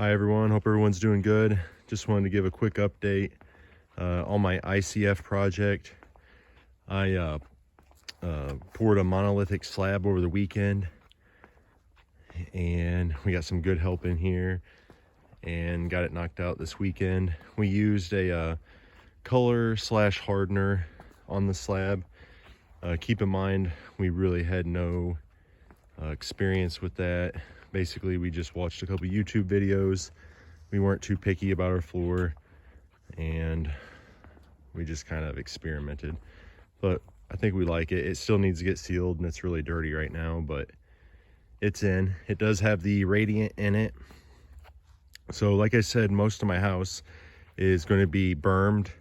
Hi everyone, hope everyone's doing good. Just wanted to give a quick update on my ICF project. I poured a monolithic slab over the weekend, and we got some good help in here and got it knocked out this weekend. We used a color / hardener on the slab. Keep in mind, we really had no experience with that. Basically, we just watched a couple YouTube videos. We weren't too picky about our floor, and we just kind of experimented. But I think we like it. It still needs to get sealed, and it's really dirty right now, but it's in. It does have the radiant in it. So like I said, most of my house is going to be bermed.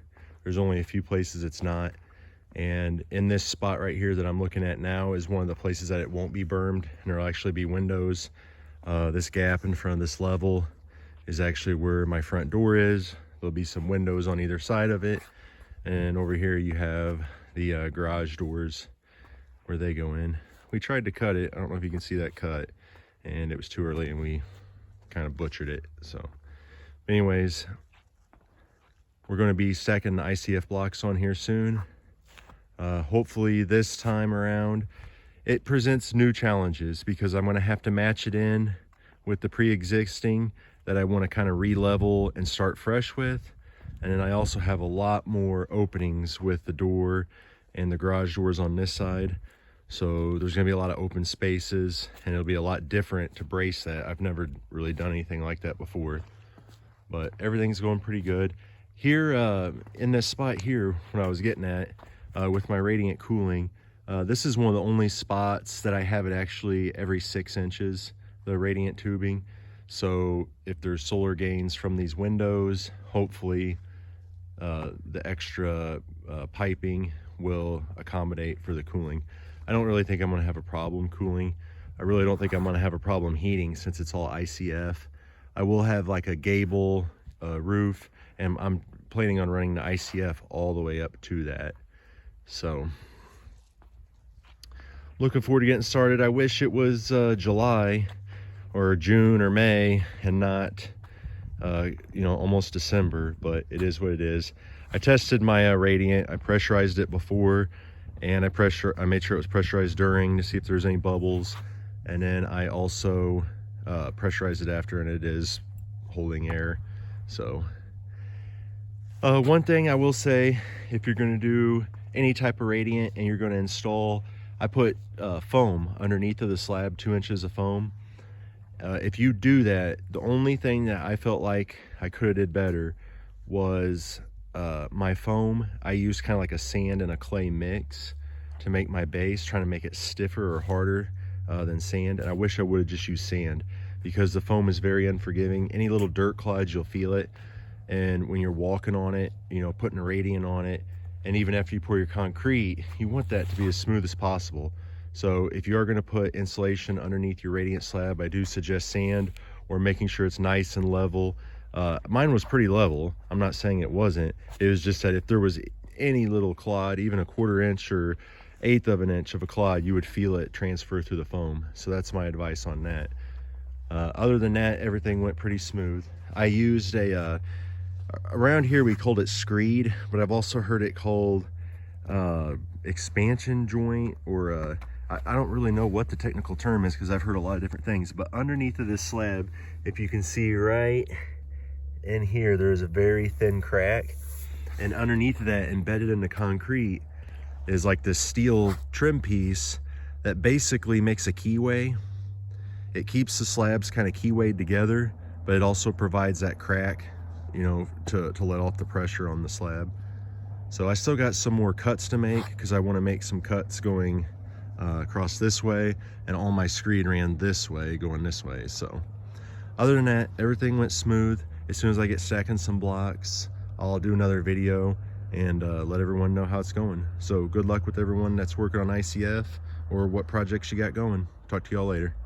There's only a few places it's not. And in this spot right here that I'm looking at now is one of the places that it won't be bermed, and there'll actually be windows. This gap in front of this level is actually where my front door is. There'll be some windows on either side of it. And over here you have the garage doors where they go in. We tried to cut it. I don't know if you can see that cut, and it was too early and we kind of butchered it. So anyways, we're going to be stacking the ICF blocks on here soon. Hopefully this time around it presents new challenges, because I'm going to have to match it in with the pre-existing that I want to kind of re-level and start fresh with. And then I also have a lot more openings with the door and the garage doors on this side. So there's going to be a lot of open spaces, and it'll be a lot different to brace that. I've never really done anything like that before, but everything's going pretty good. Here in this spot here, what I was getting at with my radiant cooling, this is one of the only spots that I have it actually every 6 inches, the radiant tubing. So if there's solar gains from these windows, hopefully the extra piping will accommodate for the cooling. I don't really think I'm going to have a problem cooling. I really don't think I'm going to have a problem heating, since it's all ICF. I will have like a gable roof, and I'm planning on running the ICF all the way up to that. So looking forward to getting started. I wish it was July or June or May and not almost December, but it is what it is. I tested my radiant. I pressurized it before, and I made sure it was pressurized during to see if there's any bubbles, and then I also pressurized it after, and it is holding air. So one thing I will say, if you're going to do any type of radiant and you're going to install, I put foam underneath of the slab, 2 inches of foam. If you do that, the only thing that I felt like I could have did better was my foam. I used kind of like a sand and a clay mix to make my base, trying to make it stiffer or harder than sand. And I wish I would have just used sand, because the foam is very unforgiving. Any little dirt clods, you'll feel it. And when you're walking on it, putting a radiant on it, and even after you pour your concrete, you want that to be as smooth as possible. So if you are going to put insulation underneath your radiant slab, I do suggest sand, or making sure it's nice and level. Mine was pretty level. I'm not saying it wasn't. It was just that if there was any little clod, even a 1/4 inch or 1/8 of an inch of a clod, you would feel it transfer through the foam. So that's my advice on that. Other than that, everything went pretty smooth. I used around here we called it screed, but I've also heard it called expansion joint, or I don't really know what the technical term is, because I've heard a lot of different things. But underneath of this slab, if you can see right in here, there's a very thin crack, and underneath of that, embedded in the concrete, is like this steel trim piece that basically makes a keyway. It keeps the slabs kind of keywayed together, but it also provides that crack, to let off the pressure on the slab. So I still got some more cuts to make, because I want to make some cuts going across this way, and all my screed ran this way, going this way. So other than that, everything went smooth. As soon as I get stacking some blocks, I'll do another video and let everyone know how it's going. So good luck with everyone that's working on ICF or what projects you got going. Talk to y'all later.